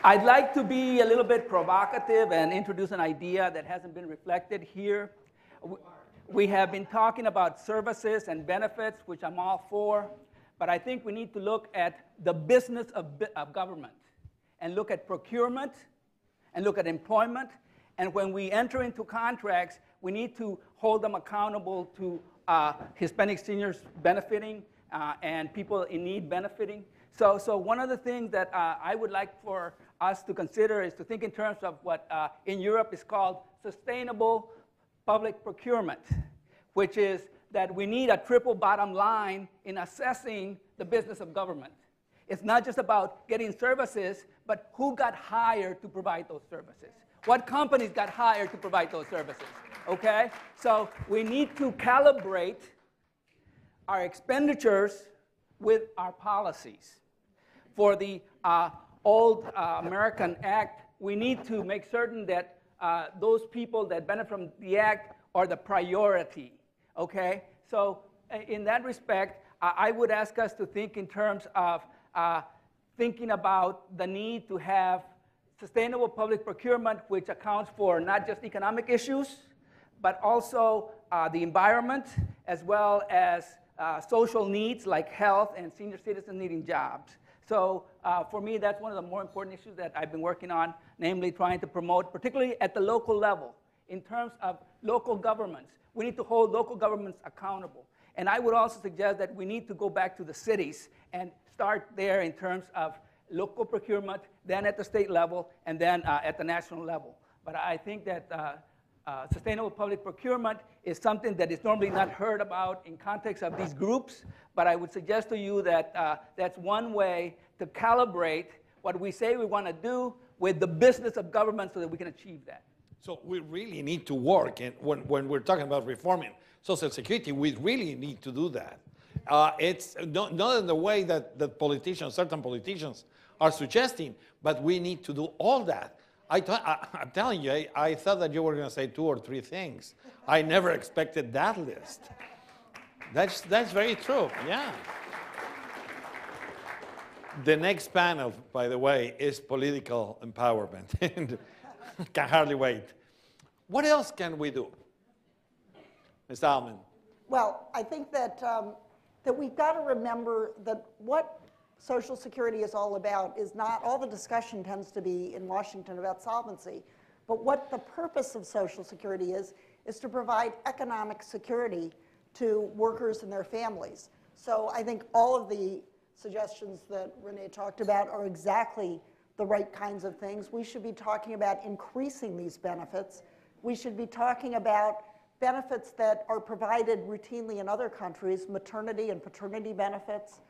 I'd like to be a little bit provocative and introduce an idea that hasn't been reflected here. We have been talking about services and benefits, which I'm all for, but I think we need to look at the business of government and look at procurement and look at employment. And when we enter into contracts, we need to hold them accountable to Hispanic seniors benefiting and people in need benefiting. So one of the things that I would like for us to consider is to think in terms of what in Europe is called sustainable public procurement, which is that we need a triple bottom line in assessing the business of government. It's not just about getting services, but who got hired to provide those services. What companies got hired to provide those services, okay? So we need to calibrate our expenditures with our policies. For the old American Act, we need to make certain that those people that benefit from the Act are the priority, okay? So in that respect, I would ask us to think in terms of thinking about the need to have sustainable public procurement, which accounts for not just economic issues, but also the environment, as well as social needs like health and senior citizens needing jobs. So for me, that's one of the more important issues that I've been working on, namely trying to promote, particularly at the local level, in terms of local governments. We need to hold local governments accountable. And I would also suggest that we need to go back to the cities and start there in terms of local procurement, then at the state level, and then at the national level. But I think that sustainable public procurement is something that is normally not heard about in context of these groups, but I would suggest to you that that's one way to calibrate what we say we want to do with the business of government so that we can achieve that. So we really need to work, and when we're talking about reforming Social Security, we really need to do that. It's not in the way that politicians, certain politicians, are suggesting, but we need to do all that. I'm telling you, I thought that you were going to say 2 or 3 things. I never expected that list. That's very true, yeah. The next panel, by the way, is political empowerment. And can hardly wait. What else can we do? Ms. Altman. Well, I think that, that we've got to remember that what Social Security is all about is not, all the discussion tends to be in Washington about solvency, but what the purpose of Social Security is to provide economic security to workers and their families. So I think all of the suggestions that Rene talked about are exactly the right kinds of things. We should be talking about increasing these benefits. We should be talking about benefits that are provided routinely in other countries, maternity and paternity benefits.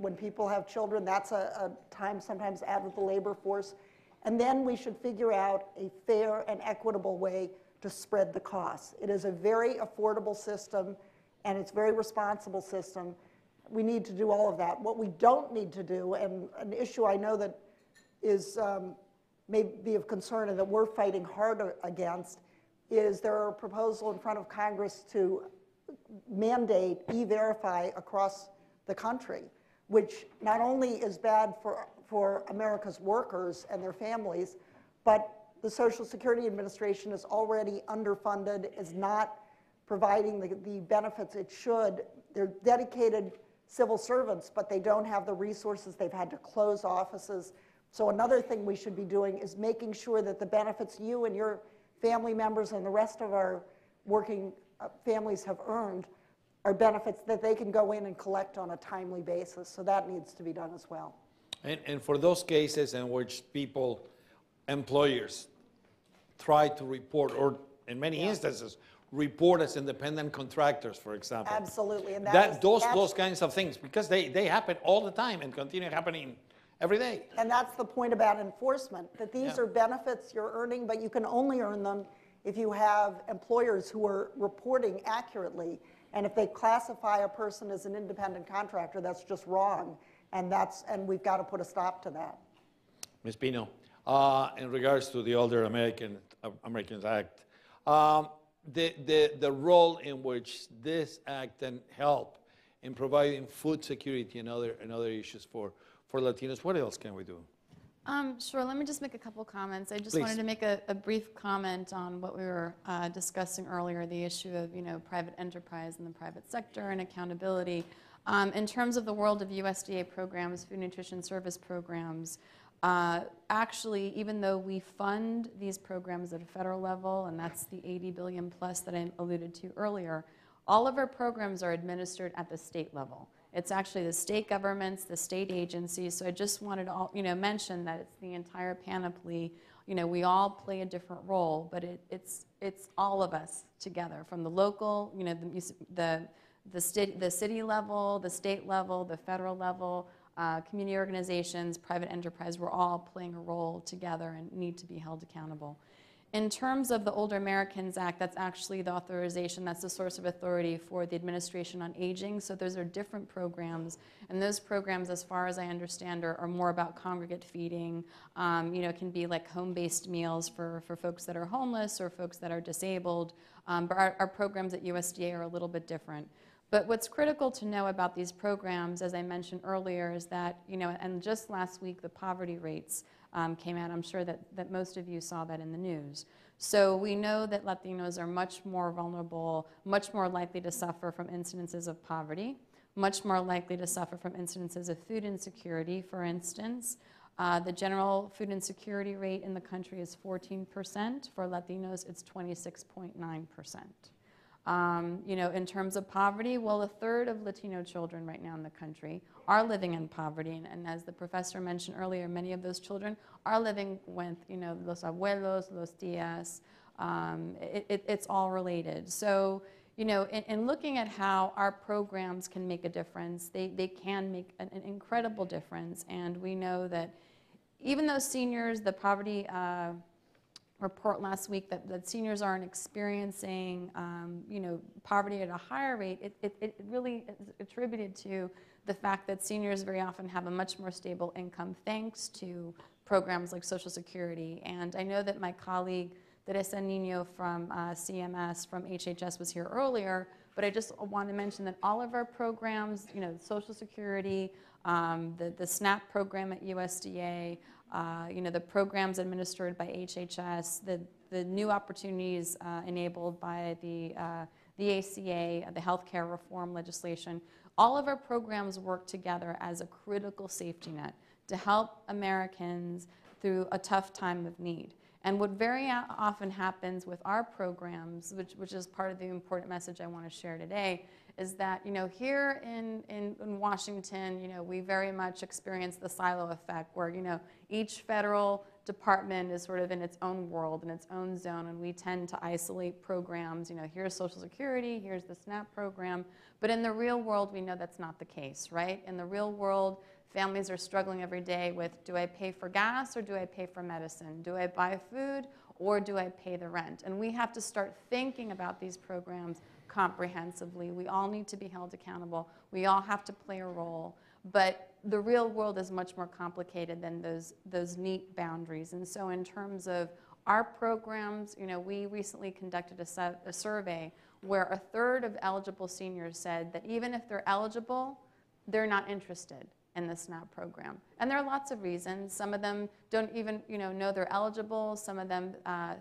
When people have children, that's a time sometimes out of the labor force. And then we should figure out a fair and equitable way to spread the costs. It is a very affordable system, and it's a very responsible system. We need to do all of that. What we don't need to do, and an issue I know that is may be of concern and that we're fighting hard against, is there are a proposal in front of Congress to mandate E-Verify across the country, which not only is bad for America's workers and their families, but the Social Security Administration is already underfunded, is not providing the benefits it should. They're dedicated civil servants, but they don't have the resources. They've had to close offices. So another thing we should be doing is making sure that the benefits you and your family members and the rest of our working families have earned are benefits that they can go in and collect on a timely basis. So that needs to be done as well. And for those cases in which employers try to report, or in many instances, report as independent contractors, for example. Absolutely. And those kinds of things, because they happen all the time and continue happening every day. And that's the point about enforcement, that these are benefits you're earning, but you can only earn them if you have employers who are reporting accurately. And if they classify a person as an independent contractor, that's just wrong. And we've got to put a stop to that. Ms. Pino, in regards to the Older Americans Act, the role in which this act can help in providing food security and other issues for Latinos, what else can we do? Sure, let me just make a couple comments. I just Please. wanted to make a brief comment on what we were discussing earlier, the issue of private enterprise and the private sector and accountability. In terms of the world of USDA programs, food nutrition service programs, actually, even though we fund these programs at a federal level, and that's the 80 billion plus that I alluded to earlier, all of our programs are administered at the state level. It's actually the state governments, the state agencies. So I just wanted to mention that it's the entire panoply. We all play a different role, but it's all of us together, from the local, the city level, the state level, the federal level, community organizations, private enterprise. We're all playing a role together and need to be held accountable. In terms of the Older Americans Act, that's actually the authorization, that's the source of authority for the Administration on Aging. So those are different programs. And those programs, as far as I understand, are more about congregate feeding. It can be like home-based meals for folks that are homeless or folks that are disabled. But our programs at USDA are a little bit different. But what's critical to know about these programs, as I mentioned earlier, is that, and just last week, the poverty rates came out. I'm sure that most of you saw that in the news. So we know that Latinos are much more vulnerable, much more likely to suffer from incidences of poverty, much more likely to suffer from incidences of food insecurity, for instance. The general food insecurity rate in the country is 14%. For Latinos, it's 26.9%. In terms of poverty, well, a third of Latino children right now in the country are living in poverty. And as the professor mentioned earlier, many of those children are living with, los abuelos, los tías. It's all related. So, in looking at how our programs can make a difference, they can make an incredible difference. And we know that even though seniors, the poverty report last week that seniors aren't experiencing, poverty at a higher rate, it really is attributed to the fact that seniors very often have a much more stable income thanks to programs like Social Security. And I know that my colleague, Teresa Nino from CMS, from HHS, was here earlier, but I just want to mention that all of our programs, Social Security, the SNAP program at USDA, the programs administered by HHS, the new opportunities enabled by the ACA, the healthcare reform legislation, all of our programs work together as a critical safety net to help Americans through a tough time of need. And what very often happens with our programs, which is part of the important message I want to share today, is that here in Washington, we very much experience the silo effect where each federal department is sort of in its own world, in its own zone, and we tend to isolate programs. Here's Social Security, here's the SNAP program, but in the real world, we know that's not the case, right? In the real world, families are struggling every day with, do I pay for gas or do I pay for medicine? Do I buy food or do I pay the rent? And we have to start thinking about these programs comprehensively. We all need to be held accountable. We all have to play a role. But the real world is much more complicated than those neat boundaries. And so in terms of our programs, we recently conducted a survey where a third of eligible seniors said that even if they're eligible, they're not interested in the SNAP program. And there are lots of reasons. Some of them don't even know they're eligible. Some of them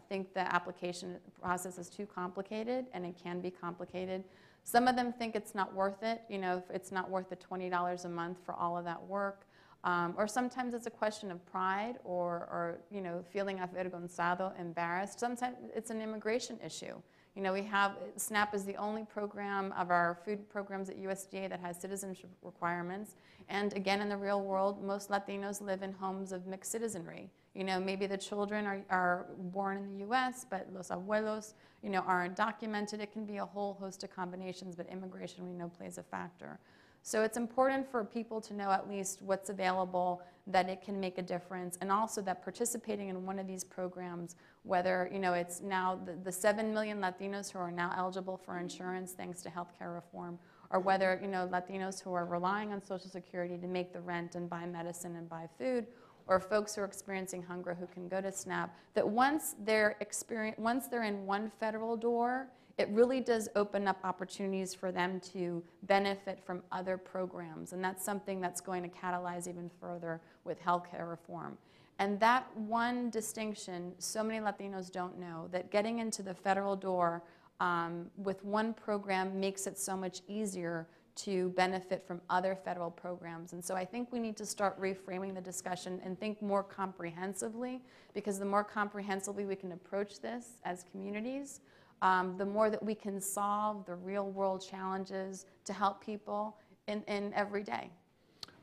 think the application process is too complicated, and it can be complicated. Some of them think it's not worth it, if it's not worth the $20 a month for all of that work. Or sometimes it's a question of pride or feeling avergonzado, embarrassed. Sometimes it's an immigration issue. SNAP is the only program of our food programs at USDA that has citizenship requirements. And again, in the real world, most Latinos live in homes of mixed citizenry. Maybe the children are born in the US, but los abuelos, aren't documented. It can be a whole host of combinations, but immigration we know plays a factor. So it's important for people to know at least what's available, that it can make a difference, and also that participating in one of these programs, whether it's now the 7 million Latinos who are now eligible for insurance thanks to healthcare reform, or whether Latinos who are relying on Social Security to make the rent and buy medicine and buy food, or folks who are experiencing hunger who can go to SNAP, that once they're in one federal door, it really does open up opportunities for them to benefit from other programs. And that's something that's going to catalyze even further with healthcare reform. And that one distinction, so many Latinos don't know, that getting into the federal door with one program makes it so much easier to benefit from other federal programs. And so I think we need to start reframing the discussion and think more comprehensively, because the more comprehensively we can approach this as communities, the more that we can solve the real world challenges to help people in every day.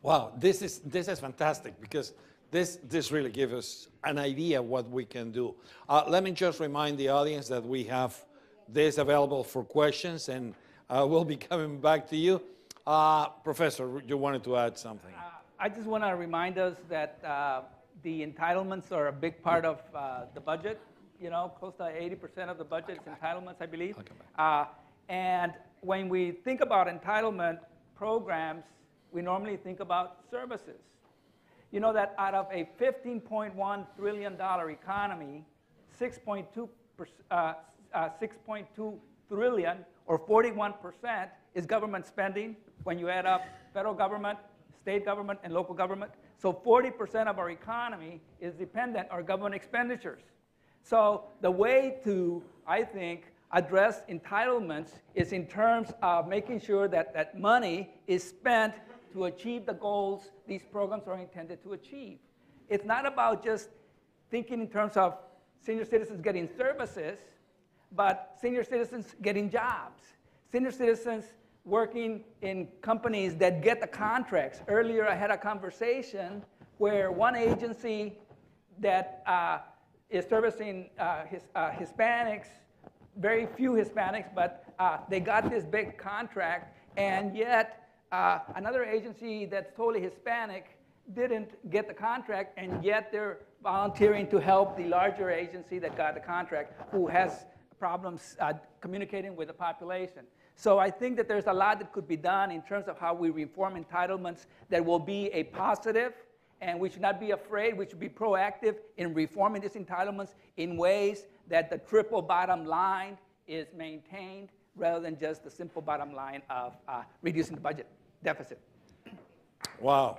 Wow, this is fantastic, because this really gives us an idea what we can do. Let me just remind the audience that we have this available for questions, and we'll be coming back to you. Professor, you wanted to add something. I just want to remind us that the entitlements are a big part of the budget. You know, close to 80% of the budget is entitlements, I believe. And when we think about entitlement programs, we normally think about services. You know that out of a $15.1 trillion economy, 6.2 trillion, or 41%, is government spending when you add up federal government, state government, and local government. So 40% of our economy is dependent on government expenditures. So the way to, I think, address entitlements is in terms of making sure that that money is spent to achieve the goals these programs are intended to achieve. It's not about just thinking in terms of senior citizens getting services, but senior citizens getting jobs, senior citizens working in companies that get the contracts. Earlier, I had a conversation where one agency that is servicing Hispanics, very few Hispanics, but they got this big contract, and yet another agency that's totally Hispanic didn't get the contract, and yet they're volunteering to help the larger agency that got the contract, who has problems communicating with the population. So I think that there's a lot that could be done in terms of how we reform entitlements that will be a positive, and we should not be afraid. We should be proactive in reforming these entitlements in ways that the triple bottom line is maintained, rather than just the simple bottom line of reducing the budget deficit. Wow.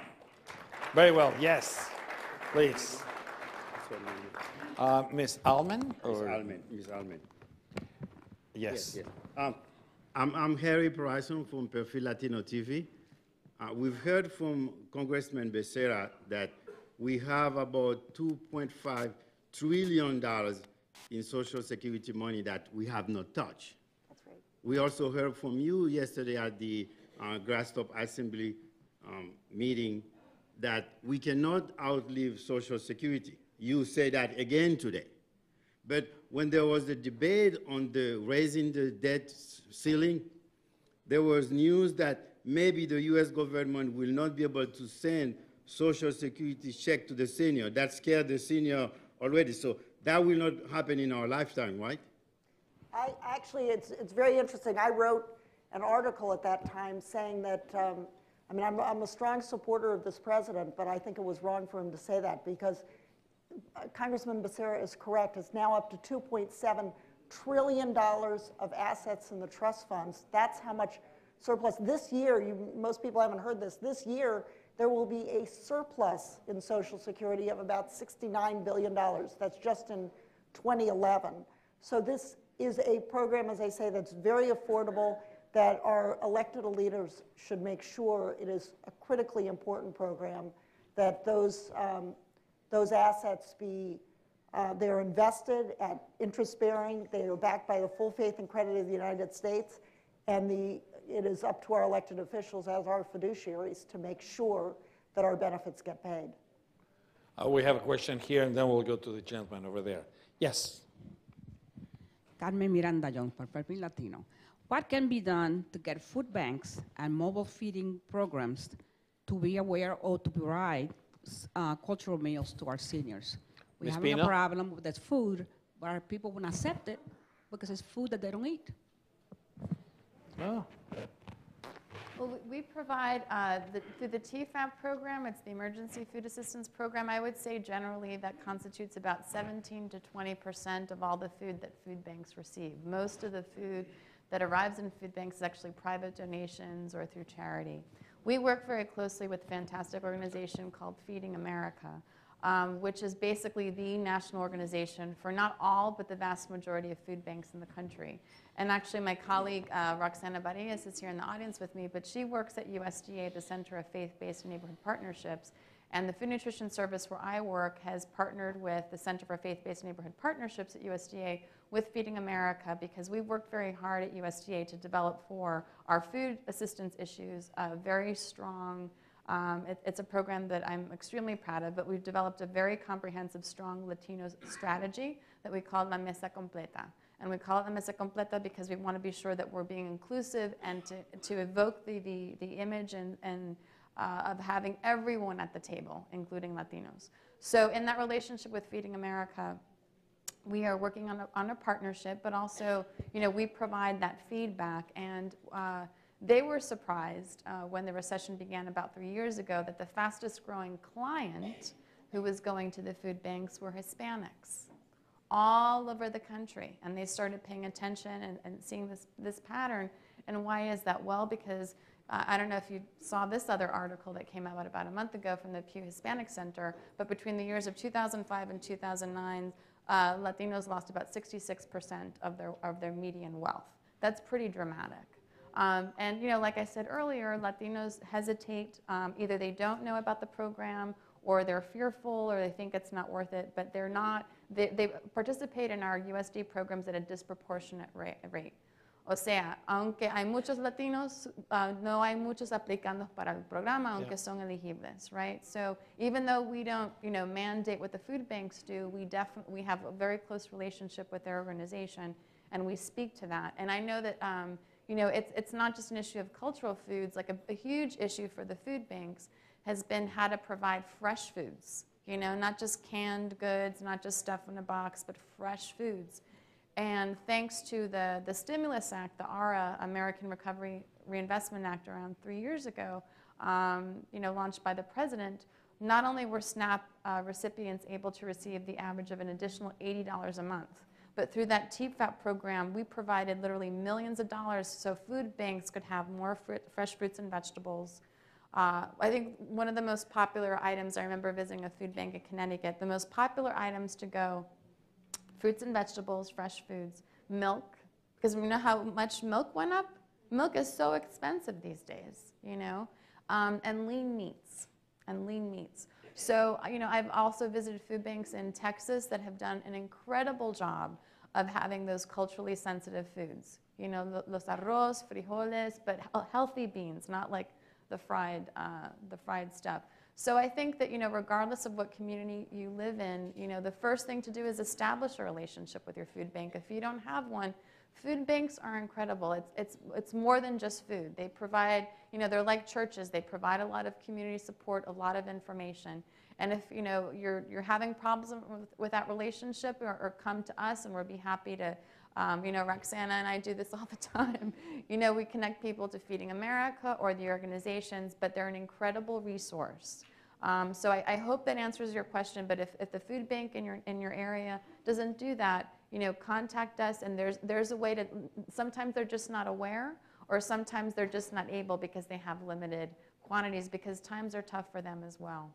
Very well. Yes, please. Ms. Altman? Ms. Altman. Yes. Yes. I'm Harry Pearson from Perfil Latino TV. We've heard from Congressman Becerra that we have about $2.5 trillion in Social Security money that we have not touched. That's right. We also heard from you yesterday at the Grasstop Assembly meeting that we cannot outlive Social Security. You say that again today. But when there was a debate on the raising the debt ceiling, there was news that maybe the US government will not be able to send Social Security check to the senior. That scared the senior already. So that will not happen in our lifetime, right? Actually, it's very interesting. I wrote an article at that time saying that, I mean, I'm a strong supporter of this president, but I think it was wrong for him to say that, because Congressman Becerra is correct. It's now up to $2.7 trillion of assets in the trust funds. That's how much surplus. This year, most people haven't heard this, this year there will be a surplus in Social Security of about $69 billion. That's just in 2011. So this is a program, as I say, that's very affordable, that our elected leaders should make sure it is a critically important program, that those assets be, they're invested at interest-bearing, they are backed by the full faith and credit of the United States, and it is up to our elected officials as our fiduciaries to make sure that our benefits get paid. We have a question here, and then we'll go to the gentleman over there. Yes. Carmen Miranda Young for Perfil Latino. What can be done to get food banks and mobile feeding programs to be aware or to provide cultural meals to our seniors? We have a problem with that food, but our people won't accept it because it's food that they don't eat. Oh. Well, we provide, through the TFAP program, it's the Emergency Food Assistance Program, I would say generally that constitutes about 17 to 20% of all the food that food banks receive. Most of the food that arrives in food banks is actually private donations or through charity. We work very closely with a fantastic organization called Feeding America. which is basically the national organization for not all, but the vast majority of food banks in the country. And actually, my colleague, Roxana Barrias, is here in the audience with me, but she works at USDA, the Center of Faith-Based Neighborhood Partnerships. And the Food Nutrition Service where I work has partnered with the Center for Faith-Based Neighborhood Partnerships at USDA with Feeding America, because we worked very hard at USDA to develop for our food assistance issues a very strong, it's a program that I'm extremely proud of, but we've developed a very comprehensive, strong Latino strategy that we call La Mesa Completa. And we call it La Mesa Completa because we want to be sure that we're being inclusive and to evoke the image and of having everyone at the table, including Latinos. So in that relationship with Feeding America, we are working on a partnership, but also, we provide that feedback. And they were surprised when the recession began about 3 years ago that the fastest growing client who was going to the food banks were Hispanics all over the country. And they started paying attention and seeing this pattern. And why is that? Well, because I don't know if you saw this other article that came out about a month ago from the Pew Hispanic Center, but between the years of 2005 and 2009, Latinos lost about 66% of their median wealth. That's pretty dramatic. And like I said earlier, Latinos hesitate. Either they don't know about the program, or they're fearful, or they think it's not worth it, but they're not. They participate in our USD programs at a disproportionate rate. O sea, aunque hay muchos latinos, no hay muchos aplicando para el programa, aunque son elegibles, right? So even though we don't, mandate what the food banks do, we have a very close relationship with their organization, and we speak to that. And I know that, it's not just an issue of cultural foods. Like a huge issue for the food banks has been how to provide fresh foods, not just canned goods, not just stuff in a box, but fresh foods. And thanks to the Stimulus Act, the ARA, American Recovery Reinvestment Act, around 3 years ago, launched by the president, not only were SNAP recipients able to receive the average of an additional $80 a month, but through that TFAP program, we provided literally millions of dollars so food banks could have more fresh fruits and vegetables. I think one of the most popular items, I remember visiting a food bank in Connecticut, the most popular items to go: fruits and vegetables, fresh foods, milk, because we know how much milk went up. Milk is so expensive these days, and lean meats, So, I've also visited food banks in Texas that have done an incredible job of having those culturally sensitive foods. Los arroz, frijoles, but healthy beans, not like the fried stuff. So I think that, regardless of what community you live in, the first thing to do is establish a relationship with your food bank. If you don't have one, food banks are incredible. It's more than just food. They provide, they're like churches. They provide a lot of community support, a lot of information. And if, you're having problems with that relationship, or come to us, and we'll be happy to, Roxana and I do this all the time. We connect people to Feeding America or the organizations, but they're an incredible resource. So I hope that answers your question, but if the food bank in your area doesn't do that, contact us, and there's a way to, sometimes they're just not aware, or sometimes they're just not able because they have limited quantities, because times are tough for them as well.